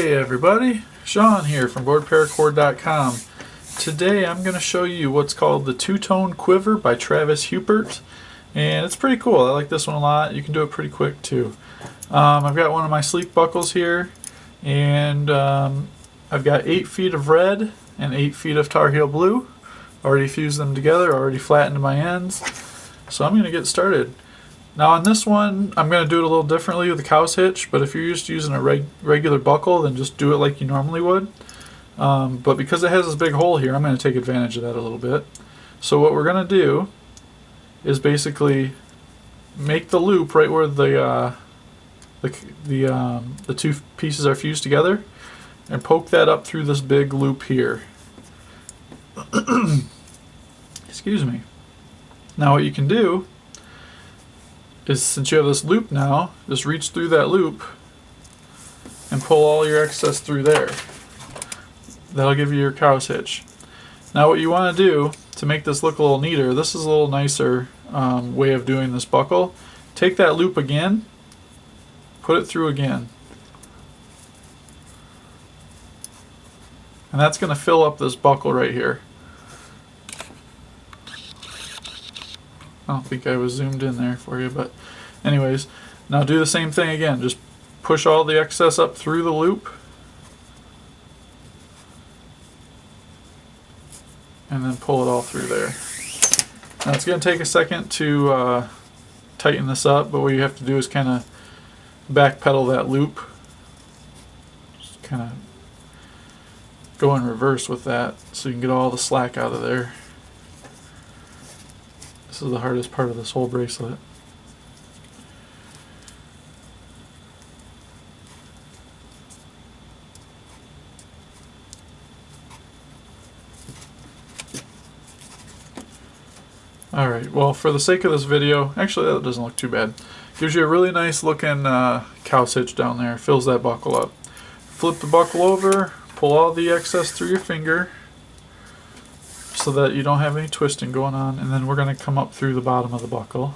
Hey everybody, Sean here from BoredParacord.com. Today I'm going to show you what's called the Two-Tone Quiver by Travis Hupert, and it's pretty cool. I like this one a lot. You can do it pretty quick too. I've got one of my sleeve buckles here, and I've got 8 feet of red and 8 feet of Tar Heel blue. Already fused them together, already flattened my ends. So I'm going to get started. Now on this one, I'm going to do it a little differently with the cow's hitch, but if you're just using a regular buckle, then just do it like you normally would. But because it has this big hole here, I'm going to take advantage of that a little bit. So what we're going to do is basically make the loop right where the two pieces are fused together, and poke that up through this big loop here. Excuse me. Now what you can do is, since you have this loop now, just reach through that loop and pull all your excess through there. That'll give you your cow's hitch. Now what you want to do to make this look a little neater, this is a little nicer way of doing this buckle. Take that loop again, put it through again. And that's going to fill up this buckle right here. I don't think I was zoomed in there for you, but anyways, now do the same thing again. Just push all the excess up through the loop, and then pull it all through there. Now it's going to take a second to tighten this up, but what you have to do is kind of backpedal that loop. Just kind of go in reverse with that so you can get all the slack out of there. This is the hardest part of this whole bracelet. Alright, well, for the sake of this video, actually that doesn't look too bad. Gives you a really nice looking cow's hitch down there, fills that buckle up. Flip the buckle over, pull all the excess through your finger so that you don't have any twisting going on, and then we're going to come up through the bottom of the buckle.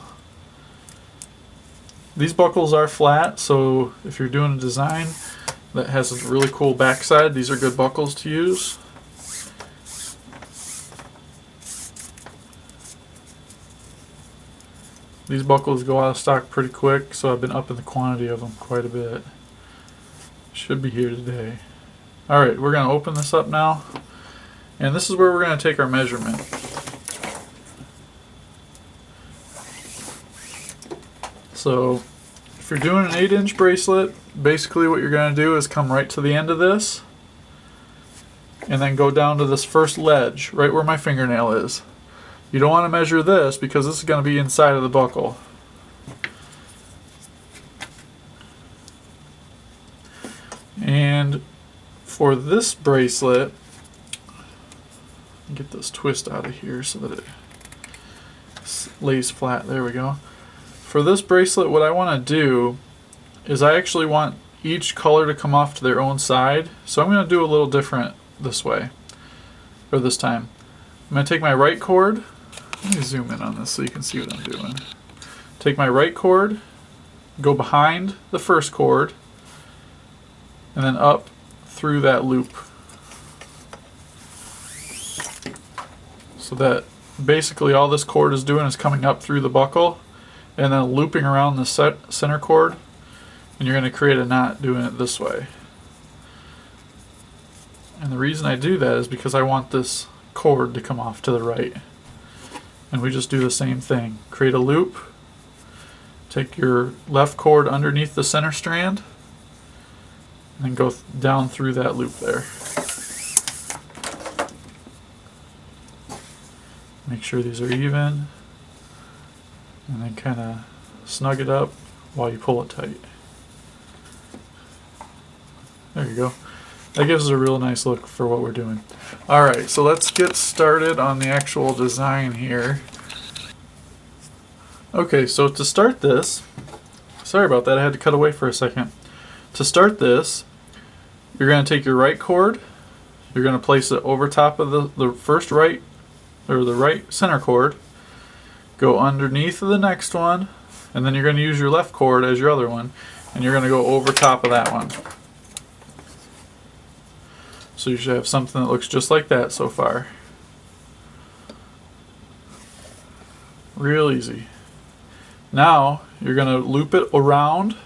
These buckles are flat, so if you're doing a design that has a really cool backside, these are good buckles to use. These buckles go out of stock pretty quick, so I've been upping the quantity of them quite a bit. Should be here today. Alright, we're going to open this up now. And this is where we're going to take our measurement. So, if you're doing an 8-inch bracelet, basically what you're going to do is come right to the end of this, and then go down to this first ledge, right where my fingernail is. You don't want to measure this because this is going to be inside of the buckle. And for this bracelet, get this twist out of here so that it lays flat. There we go. For this bracelet, what I want to do is I actually want each color to come off to their own side. So I'm going to do a little different this way, or this time. I'm going to take my right cord. Let me zoom in on this so you can see what I'm doing. Take my right cord, go behind the first cord, and then up through that loop. So that basically all this cord is doing is coming up through the buckle and then looping around the center cord, and you're going to create a knot doing it this way. And the reason I do that is because I want this cord to come off to the right. And we just do the same thing. Create a loop, take your left cord underneath the center strand, and then go down through that loop there. Make sure these are even, and then kind of snug it up while you pull it tight. There you go. That gives us a real nice look for what we're doing. Alright, so let's get started on the actual design here. Okay, so to start this, sorry about that, I had to cut away for a second. To start this, you're going to take your right cord, you're going to place it over top of the first right, or the right center cord, go underneath the next one, and then you're going to use your left cord as your other one, and you're going to go over top of that one. So you should have something that looks just like that so far. Real easy. Now you're going to loop it around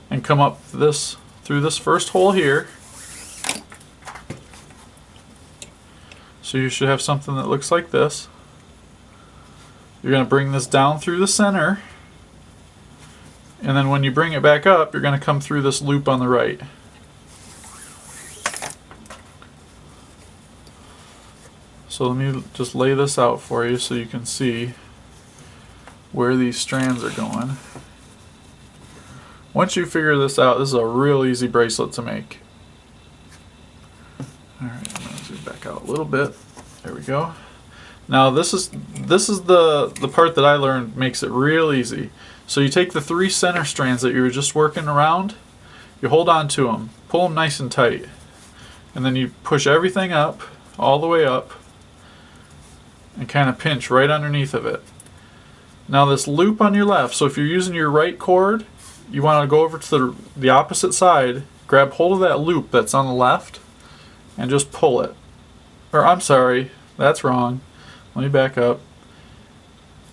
and come up this through this first hole here. So you should have something that looks like this. You're going to bring this down through the center, and then when you bring it back up, you're going to come through this loop on the right. So let me just lay this out for you so you can see where these strands are going. Once you figure this out, this is a real easy bracelet to make. Alright, I'm going to zoom back out a little bit. There we go. Now this is the part that I learned makes it real easy. So you take the 3 center strands that you were just working around, you hold on to them, pull them nice and tight, and then you push everything up, all the way up, and kind of pinch right underneath of it. Now this loop on your left, so if you're using your right cord, you want to go over to the opposite side, grab hold of that loop that's on the left, and just pull it. Or I'm sorry, that's wrong. Let me back up.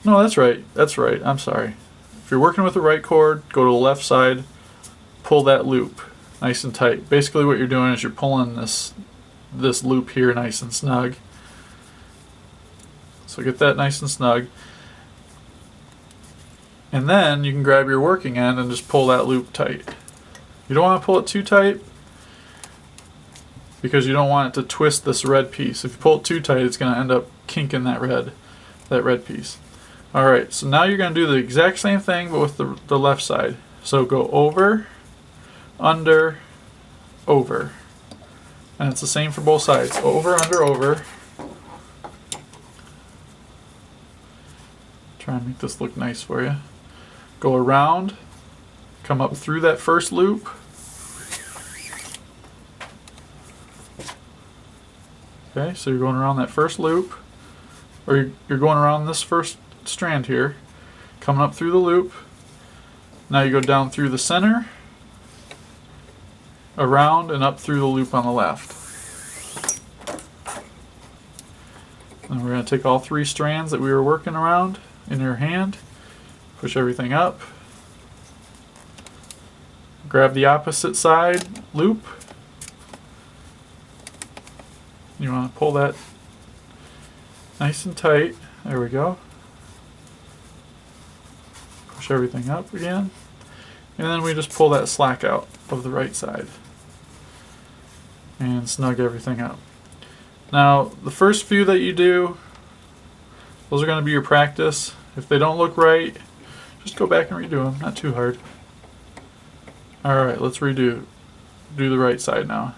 No, that's right, I'm sorry. If you're working with the right cord, go to the left side, pull that loop nice and tight. Basically what you're doing is you're pulling this loop here nice and snug. So get that nice and snug. And then you can grab your working end and just pull that loop tight. You don't want to pull it too tight because you don't want it to twist this red piece. If you pull it too tight, it's going to end up kinking that red piece. Alright, so now you're going to do the exact same thing but with the left side. So go over, under, over. And it's the same for both sides. Over, under, over. Try and make this look nice for you. Go around, come up through that first loop. Okay, so you're going around that first loop, or you're going around this first strand here, coming up through the loop. Now you go down through the center, around, and up through the loop on the left. And we're going to take all 3 strands that we were working around in your hand, push everything up, grab the opposite side loop. You want to pull that nice and tight. There we go. Push everything up again, and then we just pull that slack out of the right side and snug everything up. Now the first few that you do, those are going to be your practice. If they don't look right, just go back and redo them, not too hard. Alright, let's do the right side now.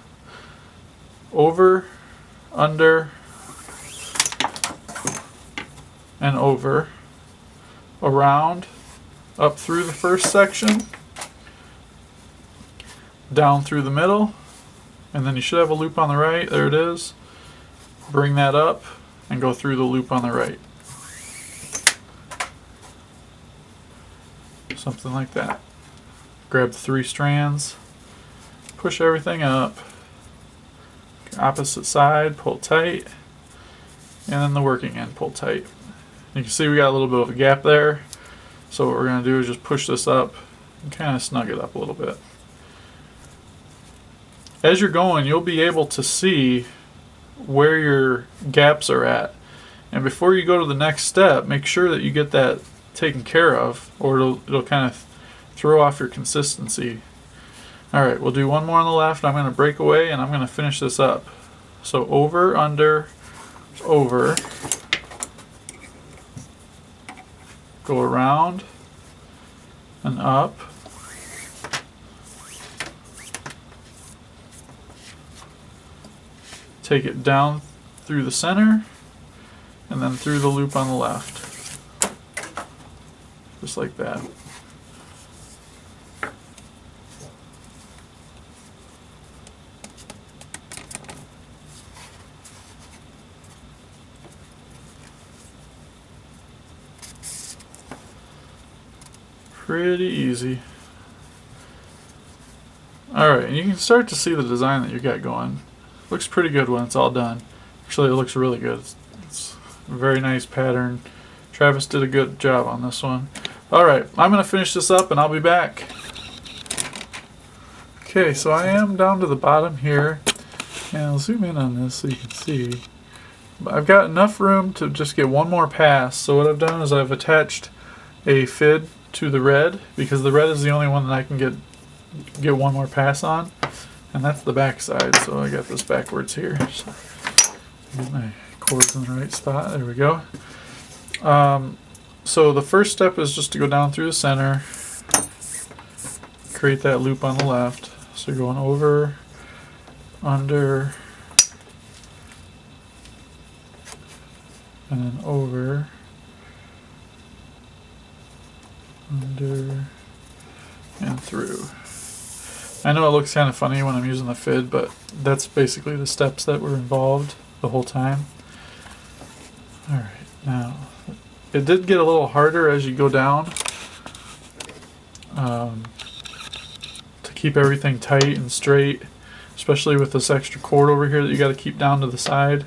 Over, under, and over, around, up through the first section, down through the middle, and then you should have a loop on the right, there it is. Bring that up and go through the loop on the right. Something like that. Grab the 3 strands, push everything up, opposite side, pull tight, and then the working end, pull tight. You can see we got a little bit of a gap there, so what we're going to do is just push this up and kind of snug it up a little bit. As you're going, you'll be able to see where your gaps are at, and before you go to the next step, make sure that you get that taken care of, or it'll kind of throw off your consistency. Alright, we'll do one more on the left. I'm going to break away and I'm going to finish this up. So over, under, over, go around and up, take it down through the center and then through the loop on the left. Just like that. Pretty easy. Alright, and you can start to see the design that you got going. looks pretty good when it's all done. Actually, it looks really good. It's a very nice pattern. Travis did a good job on this one. Alright, I'm going to finish this up and I'll be back. Okay, so I am down to the bottom here. And I'll zoom in on this so you can see. But I've got enough room to just get one more pass. So what I've done is I've attached a fid to the red, because the red is the only one that I can get one more pass on. And that's the back side, so I got this backwards here. So get my cords in the right spot. There we go. So the first step is just to go down through the center, create that loop on the left. So you're going over, under, and then over, under, and through. I know it looks kind of funny when I'm using the fid, but that's basically the steps that were involved the whole time. Alright, now it did get a little harder as you go down to keep everything tight and straight, especially with this extra cord over here that you got to keep down to the side.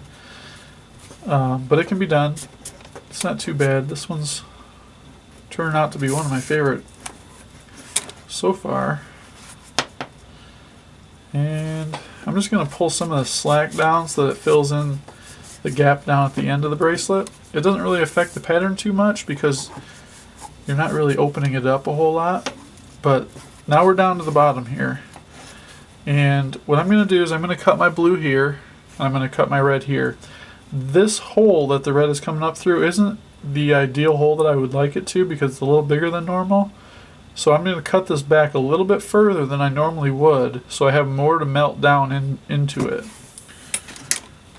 But it can be done. It's not too bad. This one's turned out to be one of my favorite so far. And I'm just going to pull some of the slack down so that it fills in the gap down at the end of the bracelet. It doesn't really affect the pattern too much because you're not really opening it up a whole lot. But now we're down to the bottom here. And what I'm going to do is I'm going to cut my blue here, and I'm going to cut my red here. This hole that the red is coming up through isn't the ideal hole that I would like it to, because it's a little bigger than normal. So I'm going to cut this back a little bit further than I normally would, so I have more to melt down into it.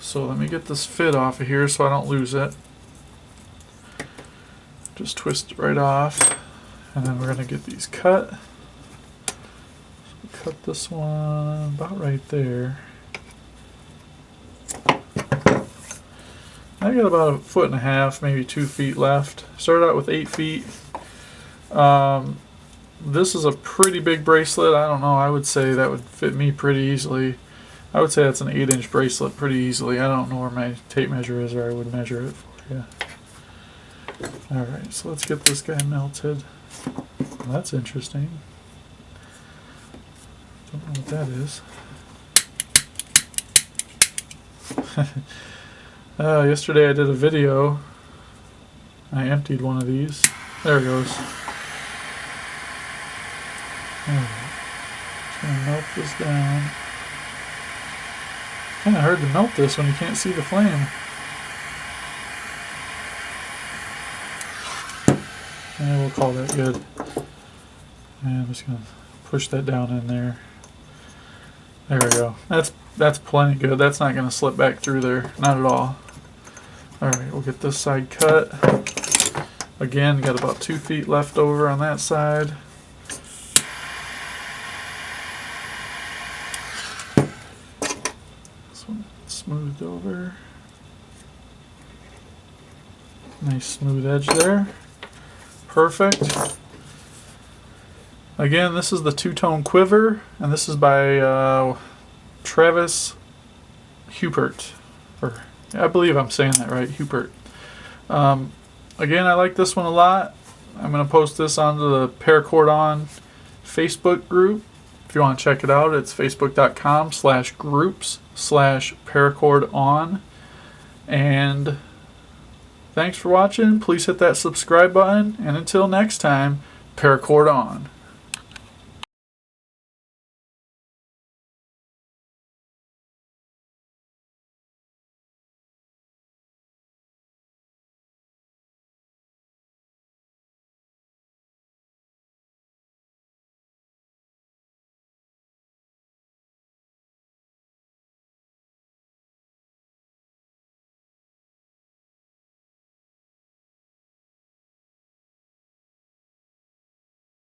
So let me get this fid off of here so I don't lose it. Just twist it right off, and then we're going to get these cut. So cut this one about right there. I got about 1.5 feet, maybe 2 feet left. Started out with 8 feet. This is a pretty big bracelet. I don't know, I would say that would fit me pretty easily. I would say that's an 8-inch bracelet pretty easily. I don't know where my tape measure is, or I would measure it for you. Alright, so let's get this guy melted. Well, that's interesting. Don't know what that is. Yesterday I did a video. I emptied one of these. There it goes. Alright. Just gonna melt this down. Kinda hard to melt this when you can't see the flame. And we'll call that good. And I'm just gonna push that down in there. There we go. That's plenty good. That's not gonna slip back through there. Not at all. Alright, we'll get this side cut. Again, got about 2 feet left over on that side. This one smoothed over. Nice smooth edge there. Perfect. Again, this is the two-tone Quiver, and this is by Travis Hupert. Or I believe I'm saying that right, Hupert. Again, I like this one a lot. I'm going to post this onto the Paracord on Facebook group. If you want to check it out, it's facebook.com/groups/Paracord on. And thanks for watching. Please hit that subscribe button. And until next time, Paracord on.